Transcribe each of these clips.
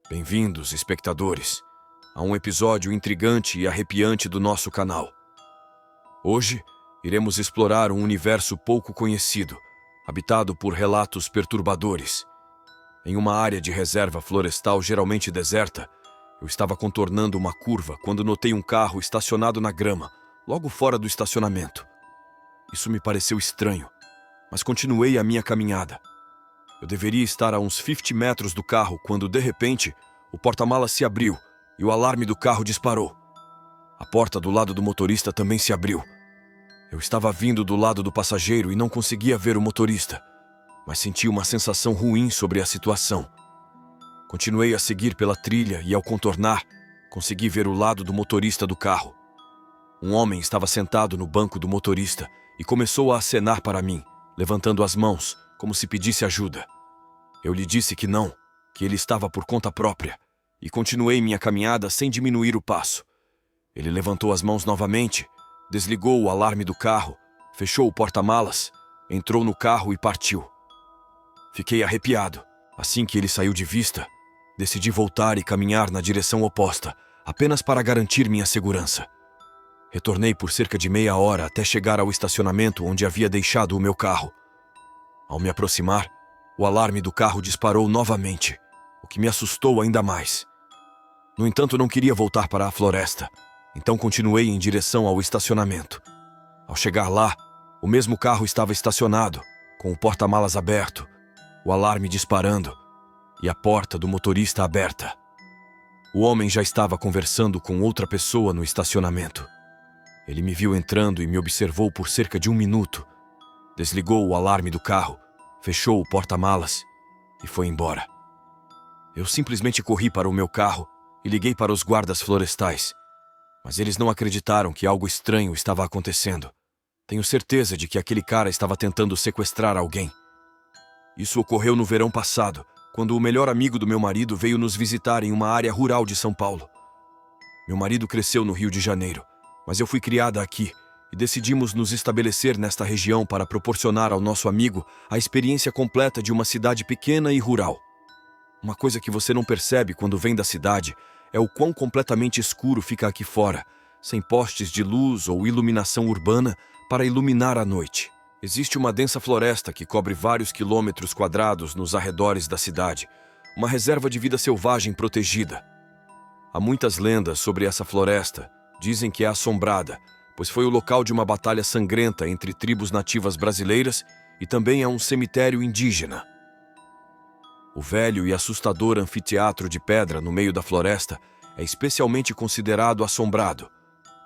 Bem-vindos, espectadores, a um episódio intrigante e arrepiante do nosso canal. Hoje, iremos explorar um universo pouco conhecido, habitado por relatos perturbadores. Em uma área de reserva florestal geralmente deserta, eu estava contornando uma curva quando notei um carro estacionado na grama, logo fora do estacionamento. Isso me pareceu estranho, mas continuei a minha caminhada. Eu deveria estar a uns 50 metros do carro quando, de repente, o porta-malas se abriu e o alarme do carro disparou. A porta do lado do motorista também se abriu. Eu estava vindo do lado do passageiro e não conseguia ver o motorista, mas senti uma sensação ruim sobre a situação. Continuei a seguir pela trilha e, ao contornar, consegui ver o lado do motorista do carro. Um homem estava sentado no banco do motorista e começou a acenar para mim, levantando as mãos, como se pedisse ajuda. Eu lhe disse que não, que ele estava por conta própria, e continuei minha caminhada sem diminuir o passo. Ele levantou as mãos novamente, desligou o alarme do carro, fechou o porta-malas, entrou no carro e partiu. Fiquei arrepiado. Assim que ele saiu de vista, decidi voltar e caminhar na direção oposta, apenas para garantir minha segurança. Retornei por cerca de meia hora até chegar ao estacionamento onde havia deixado o meu carro. Ao me aproximar, o alarme do carro disparou novamente, o que me assustou ainda mais. No entanto, não queria voltar para a floresta, então continuei em direção ao estacionamento. Ao chegar lá, o mesmo carro estava estacionado, com o porta-malas aberto, o alarme disparando e a porta do motorista aberta. O homem já estava conversando com outra pessoa no estacionamento. Ele me viu entrando e me observou por cerca de 1 minuto. Desligou o alarme do carro, fechou o porta-malas e foi embora. Eu simplesmente corri para o meu carro e liguei para os guardas florestais, mas eles não acreditaram que algo estranho estava acontecendo. Tenho certeza de que aquele cara estava tentando sequestrar alguém. Isso ocorreu no verão passado, quando o melhor amigo do meu marido veio nos visitar em uma área rural de São Paulo. Meu marido cresceu no Rio de Janeiro, mas eu fui criada aqui e decidimos nos estabelecer nesta região para proporcionar ao nosso amigo a experiência completa de uma cidade pequena e rural. Uma coisa que você não percebe quando vem da cidade é o quão completamente escuro fica aqui fora, sem postes de luz ou iluminação urbana para iluminar a noite. Existe uma densa floresta que cobre vários quilômetros quadrados nos arredores da cidade, uma reserva de vida selvagem protegida. Há muitas lendas sobre essa floresta. Dizem que é assombrada, pois foi o local de uma batalha sangrenta entre tribos nativas brasileiras e também é um cemitério indígena. O velho e assustador anfiteatro de pedra no meio da floresta é especialmente considerado assombrado.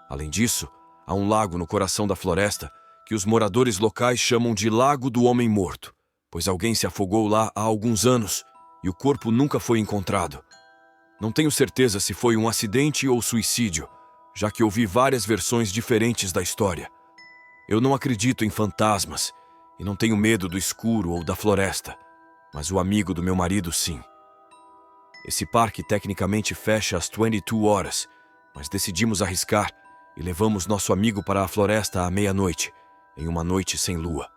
Além disso, há um lago no coração da floresta que os moradores locais chamam de Lago do Homem Morto, pois alguém se afogou lá há alguns anos e o corpo nunca foi encontrado. Não tenho certeza se foi um acidente ou suicídio, já que ouvi várias versões diferentes da história. Eu não acredito em fantasmas e não tenho medo do escuro ou da floresta, mas o amigo do meu marido sim. Esse parque tecnicamente fecha às 22 horas, mas decidimos arriscar e levamos nosso amigo para a floresta à meia-noite, em uma noite sem lua.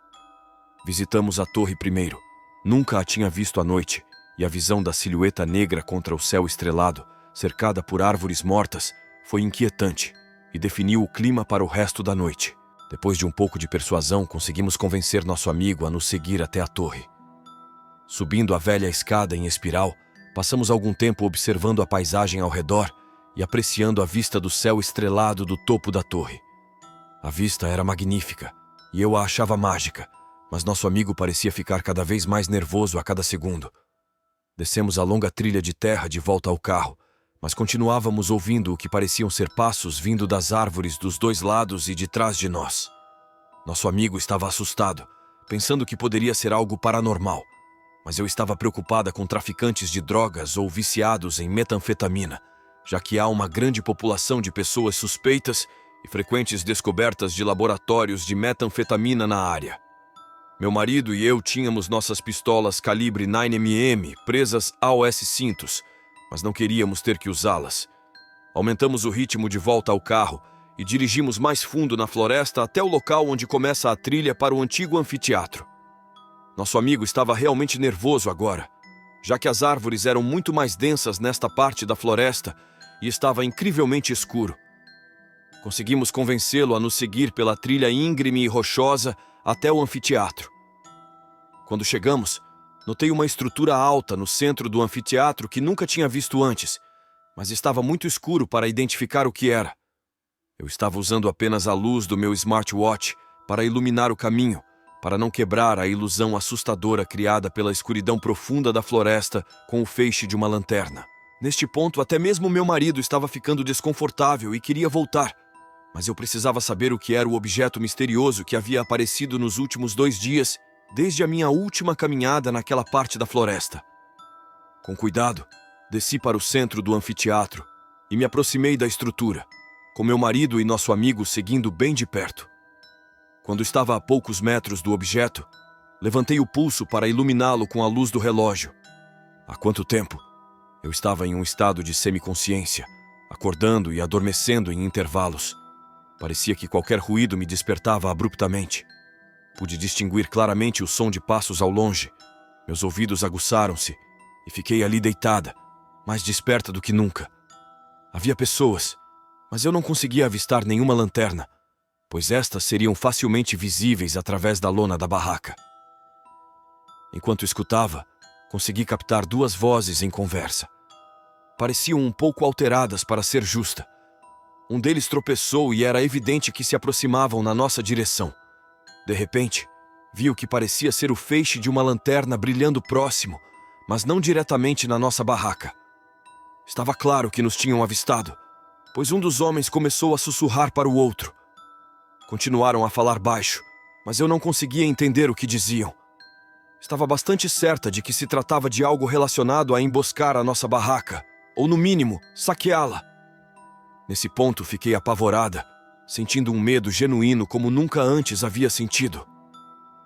Visitamos a torre primeiro. Nunca a tinha visto à noite, e a visão da silhueta negra contra o céu estrelado, cercada por árvores mortas, foi inquietante e definiu o clima para o resto da noite. Depois de um pouco de persuasão, conseguimos convencer nosso amigo a nos seguir até a torre. Subindo a velha escada em espiral, passamos algum tempo observando a paisagem ao redor e apreciando a vista do céu estrelado do topo da torre. A vista era magnífica e eu a achava mágica, mas nosso amigo parecia ficar cada vez mais nervoso a cada segundo. Descemos a longa trilha de terra de volta ao carro, mas continuávamos ouvindo o que pareciam ser passos vindo das árvores dos dois lados e de trás de nós. Nosso amigo estava assustado, pensando que poderia ser algo paranormal, mas eu estava preocupada com traficantes de drogas ou viciados em metanfetamina, já que há uma grande população de pessoas suspeitas e frequentes descobertas de laboratórios de metanfetamina na área. Meu marido e eu tínhamos nossas pistolas calibre 9mm presas aos cintos, mas não queríamos ter que usá-las. Aumentamos o ritmo de volta ao carro e dirigimos mais fundo na floresta até o local onde começa a trilha para o antigo anfiteatro. Nosso amigo estava realmente nervoso agora, já que as árvores eram muito mais densas nesta parte da floresta e estava incrivelmente escuro. Conseguimos convencê-lo a nos seguir pela trilha íngreme e rochosa até o anfiteatro. Quando chegamos, notei uma estrutura alta no centro do anfiteatro que nunca tinha visto antes, mas estava muito escuro para identificar o que era. Eu estava usando apenas a luz do meu smartwatch para iluminar o caminho, para não quebrar a ilusão assustadora criada pela escuridão profunda da floresta com o feixe de uma lanterna. Neste ponto, até mesmo meu marido estava ficando desconfortável e queria voltar, mas eu precisava saber o que era o objeto misterioso que havia aparecido nos últimos 2 dias, desde a minha última caminhada naquela parte da floresta. Com cuidado, desci para o centro do anfiteatro e me aproximei da estrutura, com meu marido e nosso amigo seguindo bem de perto. Quando estava a poucos metros do objeto, levantei o pulso para iluminá-lo com a luz do relógio. Há quanto tempo? Eu estava em um estado de semiconsciência, acordando e adormecendo em intervalos. Parecia que qualquer ruído me despertava abruptamente. Pude distinguir claramente o som de passos ao longe. Meus ouvidos aguçaram-se e fiquei ali deitada, mais desperta do que nunca. Havia pessoas, mas eu não conseguia avistar nenhuma lanterna, pois estas seriam facilmente visíveis através da lona da barraca. Enquanto escutava, consegui captar 2 vozes em conversa. Pareciam um pouco alteradas, para ser justa. Um deles tropeçou e era evidente que se aproximavam na nossa direção. De repente, vi o que parecia ser o feixe de uma lanterna brilhando próximo, mas não diretamente na nossa barraca. Estava claro que nos tinham avistado, pois um dos homens começou a sussurrar para o outro. Continuaram a falar baixo, mas eu não conseguia entender o que diziam. Estava bastante certa de que se tratava de algo relacionado a emboscar a nossa barraca, ou no mínimo, saqueá-la. Nesse ponto fiquei apavorada, sentindo um medo genuíno como nunca antes havia sentido.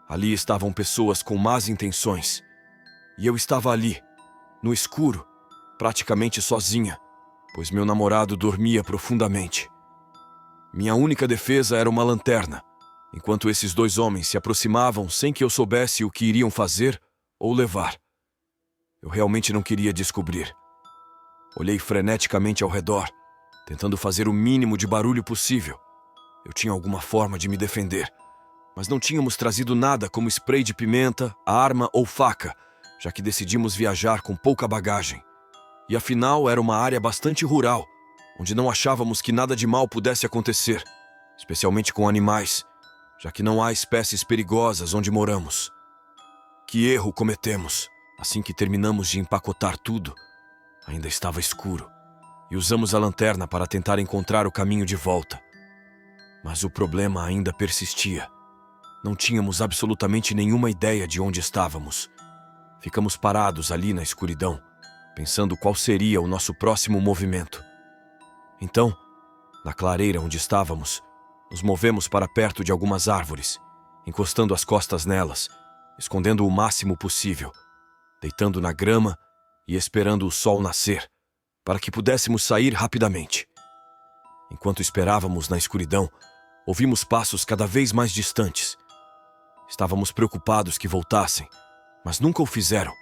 Ali estavam pessoas com más intenções, e eu estava ali, no escuro, praticamente sozinha, pois meu namorado dormia profundamente. Minha única defesa era uma lanterna, enquanto esses 2 homens se aproximavam sem que eu soubesse o que iriam fazer ou levar. Eu realmente não queria descobrir. Olhei freneticamente ao redor, tentando fazer o mínimo de barulho possível. Eu tinha alguma forma de me defender, mas não tínhamos trazido nada como spray de pimenta, arma ou faca, já que decidimos viajar com pouca bagagem. E afinal era uma área bastante rural, onde não achávamos que nada de mal pudesse acontecer, especialmente com animais, já que não há espécies perigosas onde moramos. Que erro cometemos! Assim que terminamos de empacotar tudo, ainda estava escuro, e usamos a lanterna para tentar encontrar o caminho de volta. Mas o problema ainda persistia. Não tínhamos absolutamente nenhuma ideia de onde estávamos. Ficamos parados ali na escuridão, pensando qual seria o nosso próximo movimento. Então, na clareira onde estávamos, nos movemos para perto de algumas árvores, encostando as costas nelas, escondendo o máximo possível, deitando na grama e esperando o sol nascer, para que pudéssemos sair rapidamente. Enquanto esperávamos na escuridão, ouvimos passos cada vez mais distantes. Estávamos preocupados que voltassem, mas nunca o fizeram.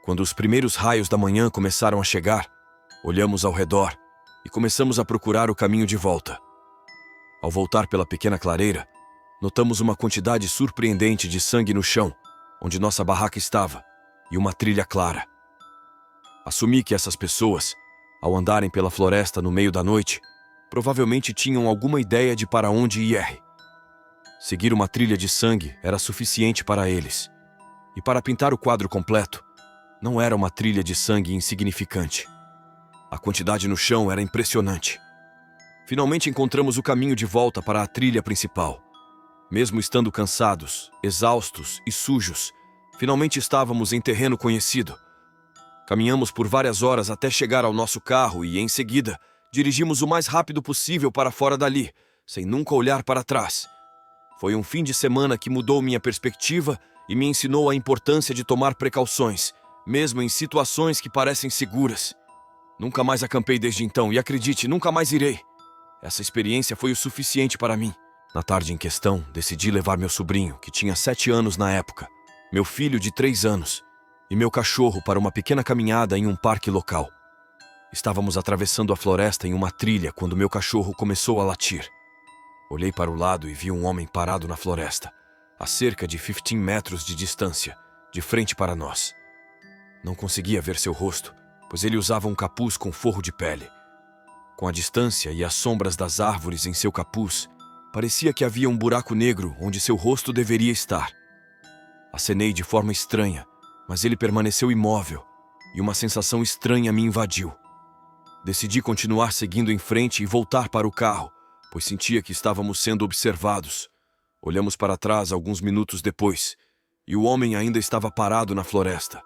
Quando os primeiros raios da manhã começaram a chegar, olhamos ao redor e começamos a procurar o caminho de volta. Ao voltar pela pequena clareira, notamos uma quantidade surpreendente de sangue no chão, onde nossa barraca estava, e uma trilha clara. Assumi que essas pessoas, ao andarem pela floresta no meio da noite, provavelmente tinham alguma ideia de para onde ir. Seguir uma trilha de sangue era suficiente para eles. E para pintar o quadro completo, não era uma trilha de sangue insignificante. A quantidade no chão era impressionante. Finalmente encontramos o caminho de volta para a trilha principal. Mesmo estando cansados, exaustos e sujos, finalmente estávamos em terreno conhecido. Caminhamos por várias horas até chegar ao nosso carro e, em seguida, dirigimos o mais rápido possível para fora dali, sem nunca olhar para trás. Foi um fim de semana que mudou minha perspectiva e me ensinou a importância de tomar precauções, mesmo em situações que parecem seguras. Nunca mais acampei desde então e, acredite, nunca mais irei. Essa experiência foi o suficiente para mim. Na tarde em questão, decidi levar meu sobrinho, que tinha 7 anos na época, meu filho de 3 anos, e meu cachorro para uma pequena caminhada em um parque local. Estávamos atravessando a floresta em uma trilha quando meu cachorro começou a latir. Olhei para o lado e vi um homem parado na floresta, a cerca de 15 metros de distância, de frente para nós. Não conseguia ver seu rosto, pois ele usava um capuz com forro de pele. Com a distância e as sombras das árvores em seu capuz, parecia que havia um buraco negro onde seu rosto deveria estar. Acenei de forma estranha, mas ele permaneceu imóvel, e uma sensação estranha me invadiu. Decidi continuar seguindo em frente e voltar para o carro, pois sentia que estávamos sendo observados. Olhamos para trás alguns minutos depois, e o homem ainda estava parado na floresta.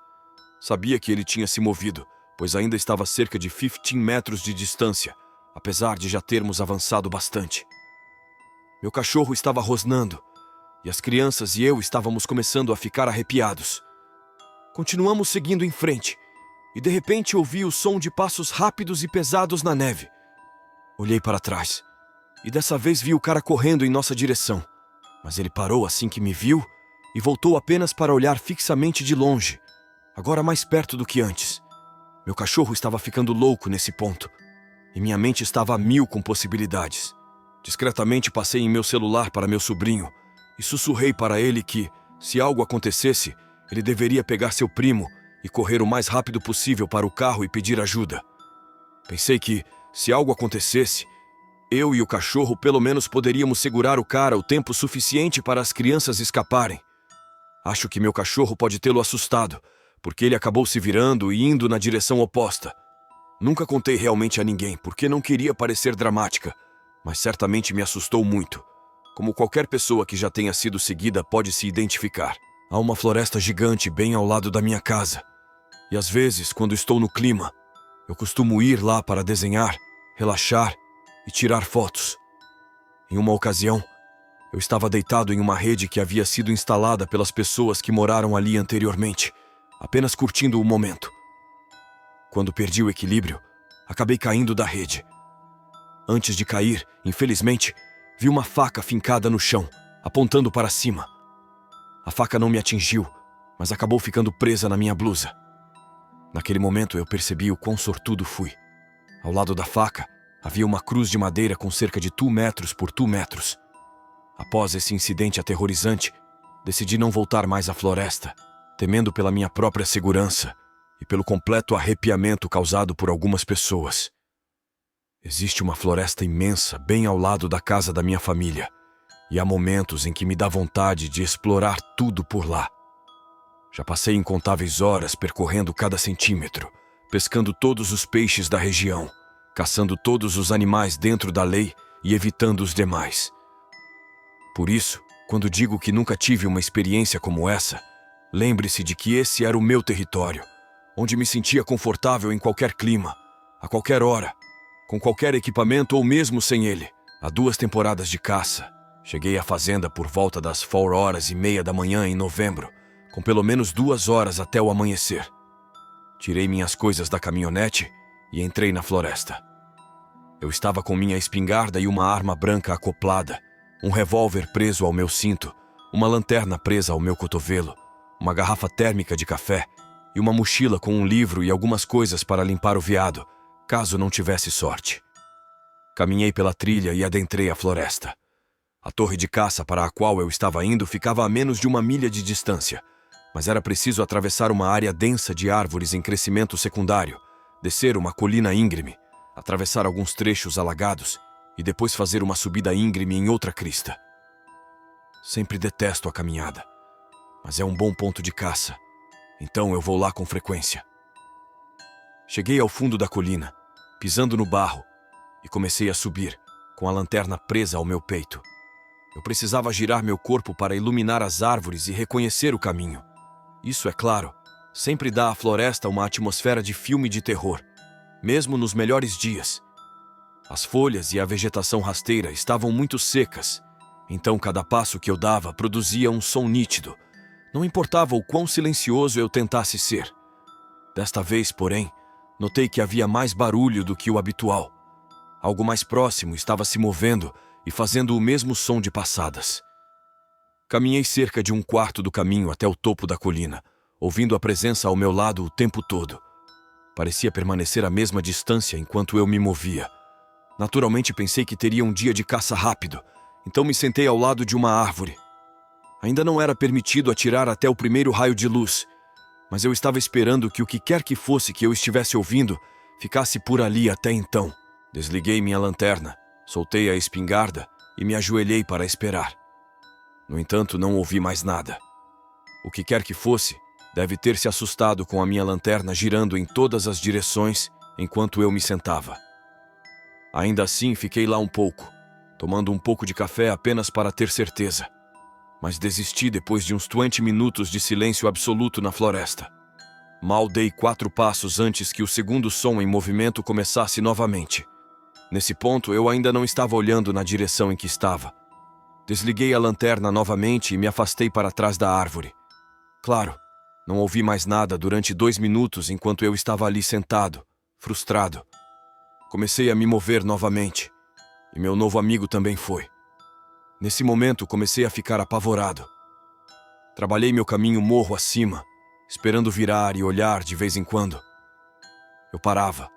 Sabia que ele tinha se movido, pois ainda estava a cerca de 15 metros de distância, apesar de já termos avançado bastante. Meu cachorro estava rosnando, e as crianças e eu estávamos começando a ficar arrepiados. Continuamos seguindo em frente, e de repente ouvi o som de passos rápidos e pesados na neve. Olhei para trás, e dessa vez vi o cara correndo em nossa direção, mas ele parou assim que me viu e voltou apenas para olhar fixamente de longe, agora mais perto do que antes. Meu cachorro estava ficando louco nesse ponto, e minha mente estava a mil com possibilidades. Discretamente passei em meu celular para meu sobrinho e sussurrei para ele que, se algo acontecesse, ele deveria pegar seu primo e correr o mais rápido possível para o carro e pedir ajuda. Pensei que, se algo acontecesse, eu e o cachorro pelo menos poderíamos segurar o cara o tempo suficiente para as crianças escaparem. Acho que meu cachorro pode tê-lo assustado, porque ele acabou se virando e indo na direção oposta. Nunca contei realmente a ninguém, porque não queria parecer dramática, mas certamente me assustou muito. Como qualquer pessoa que já tenha sido seguida pode se identificar. Há uma floresta gigante bem ao lado da minha casa. E às vezes, quando estou no clima, eu costumo ir lá para desenhar, relaxar e tirar fotos. Em uma ocasião, eu estava deitado em uma rede que havia sido instalada pelas pessoas que moraram ali anteriormente, apenas curtindo o momento. Quando perdi o equilíbrio, acabei caindo da rede. Antes de cair, infelizmente, vi uma faca fincada no chão, apontando para cima. A faca não me atingiu, mas acabou ficando presa na minha blusa. Naquele momento eu percebi o quão sortudo fui. Ao lado da faca, havia uma cruz de madeira com cerca de 2 metros por 2 metros. Após esse incidente aterrorizante, decidi não voltar mais à floresta, temendo pela minha própria segurança e pelo completo arrepiamento causado por algumas pessoas. Existe uma floresta imensa bem ao lado da casa da minha família, e há momentos em que me dá vontade de explorar tudo por lá. Já passei incontáveis horas percorrendo cada centímetro, pescando todos os peixes da região, caçando todos os animais dentro da lei e evitando os demais. Por isso, quando digo que nunca tive uma experiência como essa, lembre-se de que esse era o meu território, onde me sentia confortável em qualquer clima, a qualquer hora, com qualquer equipamento ou mesmo sem ele. Há 2 temporadas de caça. Cheguei à fazenda por volta das 4h30 da manhã em novembro, com pelo menos 2 horas até o amanhecer. Tirei minhas coisas da caminhonete e entrei na floresta. Eu estava com minha espingarda e uma arma branca acoplada, um revólver preso ao meu cinto, uma lanterna presa ao meu cotovelo, uma garrafa térmica de café e uma mochila com um livro e algumas coisas para limpar o veado, caso não tivesse sorte. Caminhei pela trilha e adentrei a floresta. A torre de caça para a qual eu estava indo ficava a menos de 1 milha de distância, mas era preciso atravessar uma área densa de árvores em crescimento secundário, descer uma colina íngreme, atravessar alguns trechos alagados e depois fazer uma subida íngreme em outra crista. Sempre detesto a caminhada, mas é um bom ponto de caça, então eu vou lá com frequência. Cheguei ao fundo da colina, pisando no barro, e comecei a subir, com a lanterna presa ao meu peito. Eu precisava girar meu corpo para iluminar as árvores e reconhecer o caminho. Isso, é claro, sempre dá à floresta uma atmosfera de filme de terror, mesmo nos melhores dias. As folhas e a vegetação rasteira estavam muito secas, então cada passo que eu dava produzia um som nítido, não importava o quão silencioso eu tentasse ser. Desta vez, porém, notei que havia mais barulho do que o habitual. Algo mais próximo estava se movendo e fazendo o mesmo som de passadas. Caminhei cerca de 1/4 do caminho até o topo da colina, ouvindo a presença ao meu lado o tempo todo. Parecia permanecer à mesma distância enquanto eu me movia. Naturalmente pensei que teria um dia de caça rápido, então me sentei ao lado de uma árvore. Ainda não era permitido atirar até o primeiro raio de luz, mas eu estava esperando que o que quer que fosse que eu estivesse ouvindo ficasse por ali até então. Desliguei minha lanterna, soltei a espingarda e me ajoelhei para esperar. No entanto, não ouvi mais nada. O que quer que fosse, deve ter se assustado com a minha lanterna girando em todas as direções enquanto eu me sentava. Ainda assim, fiquei lá um pouco, tomando um pouco de café apenas para ter certeza. Mas desisti depois de uns 20 minutos de silêncio absoluto na floresta. Mal dei 4 passos antes que o segundo som em movimento começasse novamente. Nesse ponto, eu ainda não estava olhando na direção em que estava. Desliguei a lanterna novamente e me afastei para trás da árvore. Claro, não ouvi mais nada durante 2 minutos enquanto eu estava ali sentado, frustrado. Comecei a me mover novamente, e meu novo amigo também foi. Nesse momento, comecei a ficar apavorado. Trabalhei meu caminho morro acima, esperando virar e olhar de vez em quando. Eu parava.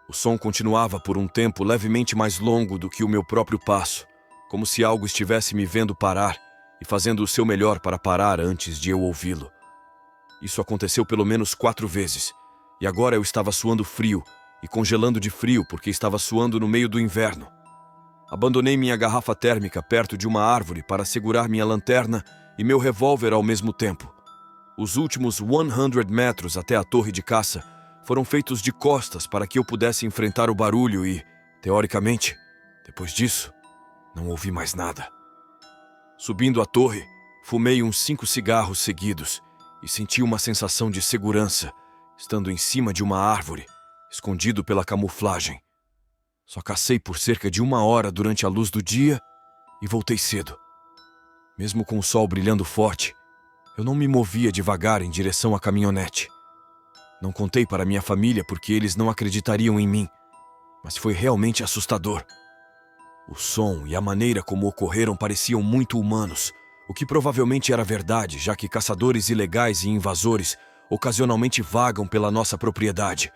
O som continuava por um tempo levemente mais longo do que o meu próprio passo, como se algo estivesse me vendo parar e fazendo o seu melhor para parar antes de eu ouvi-lo. Isso aconteceu pelo menos 4 vezes, e agora eu estava suando frio e congelando de frio porque estava suando no meio do inverno. Abandonei minha garrafa térmica perto de uma árvore para segurar minha lanterna e meu revólver ao mesmo tempo. Os últimos 100 metros até a torre de caça foram feitos de costas para que eu pudesse enfrentar o barulho e, teoricamente, depois disso, não ouvi mais nada. Subindo a torre, fumei uns 5 cigarros seguidos e senti uma sensação de segurança, estando em cima de uma árvore, escondido pela camuflagem. Só cacei por cerca de 1 hora durante a luz do dia e voltei cedo. Mesmo com o sol brilhando forte, eu não me movia devagar em direção à caminhonete. Não contei para minha família porque eles não acreditariam em mim, mas foi realmente assustador. O som e a maneira como ocorreram pareciam muito humanos, o que provavelmente era verdade, já que caçadores ilegais e invasores ocasionalmente vagam pela nossa propriedade.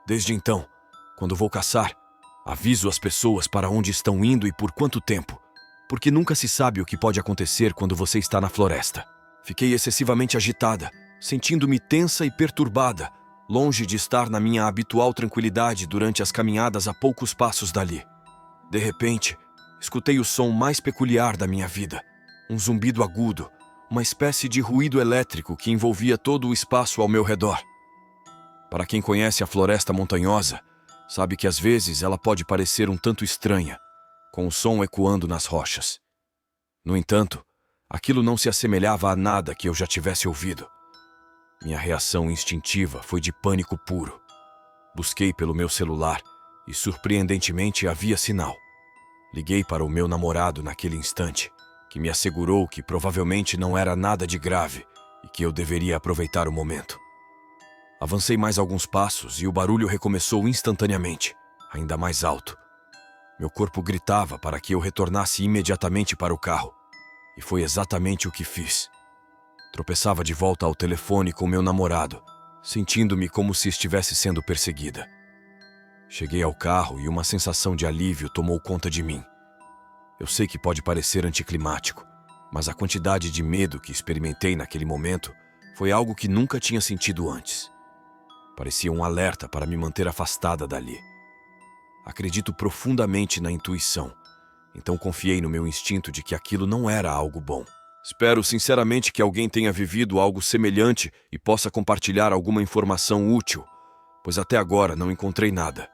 Desde então, quando vou caçar, aviso as pessoas para onde estão indo e por quanto tempo, porque nunca se sabe o que pode acontecer quando você está na floresta. Fiquei excessivamente agitada, sentindo-me tensa e perturbada, longe de estar na minha habitual tranquilidade durante as caminhadas a poucos passos dali. De repente, escutei o som mais peculiar da minha vida, um zumbido agudo, uma espécie de ruído elétrico que envolvia todo o espaço ao meu redor. Para quem conhece a floresta montanhosa, sabe que às vezes ela pode parecer um tanto estranha, com o som ecoando nas rochas. No entanto, aquilo não se assemelhava a nada que eu já tivesse ouvido. Minha reação instintiva foi de pânico puro. Busquei pelo meu celular e, surpreendentemente, havia sinal. Liguei para o meu namorado naquele instante, que me assegurou que provavelmente não era nada de grave e que eu deveria aproveitar o momento. Avancei mais alguns passos e o barulho recomeçou instantaneamente, ainda mais alto. Meu corpo gritava para que eu retornasse imediatamente para o carro, e foi exatamente o que fiz. Tropeçava de volta ao telefone com meu namorado, sentindo-me como se estivesse sendo perseguida. Cheguei ao carro e uma sensação de alívio tomou conta de mim. Eu sei que pode parecer anticlimático, mas a quantidade de medo que experimentei naquele momento foi algo que nunca tinha sentido antes. Parecia um alerta para me manter afastada dali. Acredito profundamente na intuição, então confiei no meu instinto de que aquilo não era algo bom. Espero sinceramente que alguém tenha vivido algo semelhante e possa compartilhar alguma informação útil, pois até agora não encontrei nada.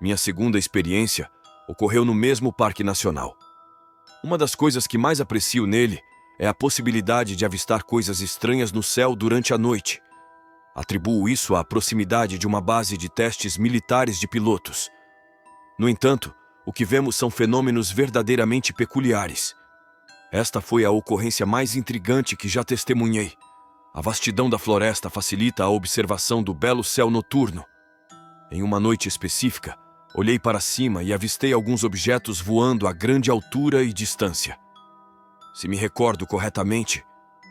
Minha segunda experiência ocorreu no mesmo Parque Nacional. Uma das coisas que mais aprecio nele é a possibilidade de avistar coisas estranhas no céu durante a noite. Atribuo isso à proximidade de uma base de testes militares de pilotos. No entanto, o que vemos são fenômenos verdadeiramente peculiares. Esta foi a ocorrência mais intrigante que já testemunhei. A vastidão da floresta facilita a observação do belo céu noturno. Em uma noite específica, olhei para cima e avistei alguns objetos voando a grande altura e distância. Se me recordo corretamente,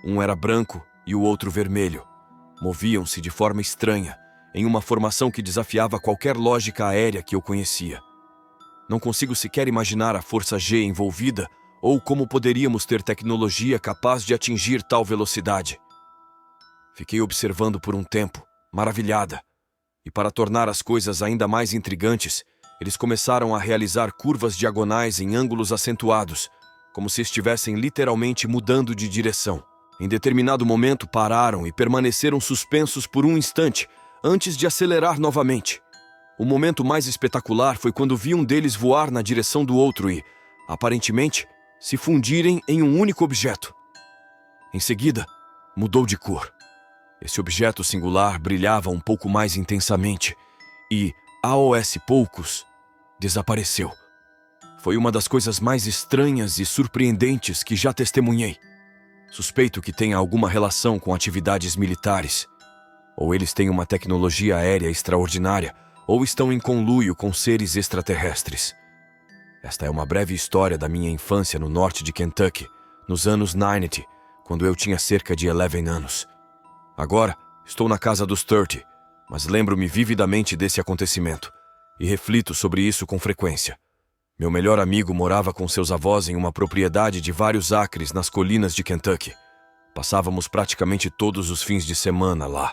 um era branco e o outro vermelho. Moviam-se de forma estranha, em uma formação que desafiava qualquer lógica aérea que eu conhecia. Não consigo sequer imaginar a força G envolvida ou como poderíamos ter tecnologia capaz de atingir tal velocidade. Fiquei observando por um tempo, maravilhada, e para tornar as coisas ainda mais intrigantes, eles começaram a realizar curvas diagonais em ângulos acentuados, como se estivessem literalmente mudando de direção. Em determinado momento pararam e permaneceram suspensos por um instante, antes de acelerar novamente. O momento mais espetacular foi quando vi um deles voar na direção do outro e, aparentemente, se fundirem em um único objeto. Em seguida, mudou de cor. Esse objeto singular brilhava um pouco mais intensamente e, aos poucos, desapareceu. Foi uma das coisas mais estranhas e surpreendentes que já testemunhei. Suspeito que tenha alguma relação com atividades militares. Ou eles têm uma tecnologia aérea extraordinária, ou estão em conluio com seres extraterrestres. Esta é uma breve história da minha infância no norte de Kentucky, nos anos 90, quando eu tinha cerca de 11 anos. Agora, estou na casa dos 30, mas lembro-me vividamente desse acontecimento e reflito sobre isso com frequência. Meu melhor amigo morava com seus avós em uma propriedade de vários acres nas colinas de Kentucky. Passávamos praticamente todos os fins de semana lá.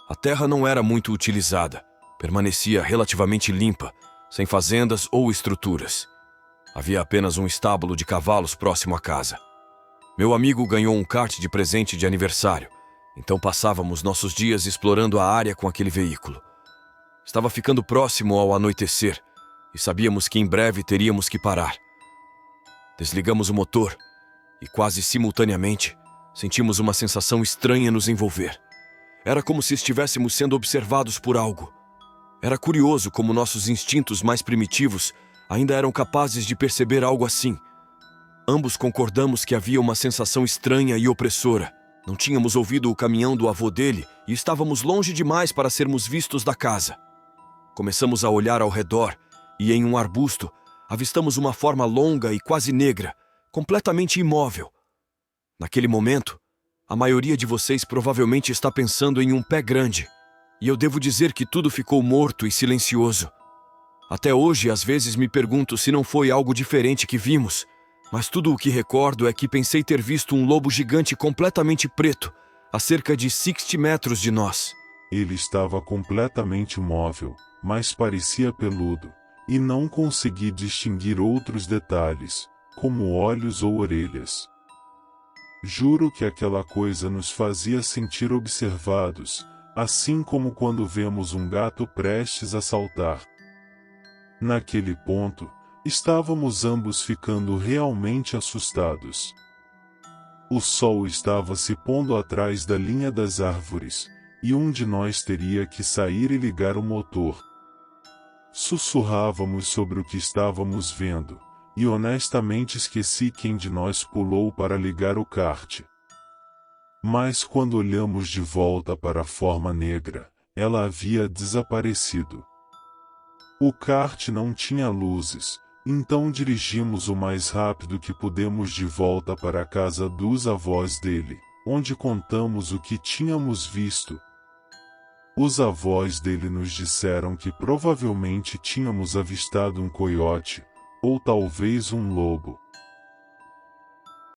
A terra não era muito utilizada, permanecia relativamente limpa, sem fazendas ou estruturas. Havia apenas um estábulo de cavalos próximo à casa. Meu amigo ganhou um kart de presente de aniversário, então passávamos nossos dias explorando a área com aquele veículo. Estava ficando próximo ao anoitecer e sabíamos que em breve teríamos que parar. Desligamos o motor e, quase simultaneamente, sentimos uma sensação estranha nos envolver. Era como se estivéssemos sendo observados por algo. Era curioso como nossos instintos mais primitivos ainda eram capazes de perceber algo assim. Ambos concordamos que havia uma sensação estranha e opressora. Não tínhamos ouvido o caminhão do avô dele e estávamos longe demais para sermos vistos da casa. Começamos a olhar ao redor e, em um arbusto, avistamos uma forma longa e quase negra, completamente imóvel. Naquele momento, a maioria de vocês provavelmente está pensando em um pé grande, e eu devo dizer que tudo ficou morto e silencioso. Até hoje, às vezes me pergunto se não foi algo diferente que vimos, mas tudo o que recordo é que pensei ter visto um lobo gigante completamente preto, a cerca de 60 metros de nós. Ele estava completamente imóvel, mas parecia peludo, e não consegui distinguir outros detalhes, como olhos ou orelhas. Juro que aquela coisa nos fazia sentir observados, assim como quando vemos um gato prestes a saltar. Naquele ponto, estávamos ambos ficando realmente assustados. O sol estava se pondo atrás da linha das árvores, e um de nós teria que sair e ligar o motor. Sussurrávamos sobre o que estávamos vendo, e honestamente esqueci quem de nós pulou para ligar o kart. Mas quando olhamos de volta para a forma negra, ela havia desaparecido. O kart não tinha luzes, então dirigimos o mais rápido que pudemos de volta para a casa dos avós dele, onde contamos o que tínhamos visto. Os avós dele nos disseram que provavelmente tínhamos avistado um coiote, ou talvez um lobo.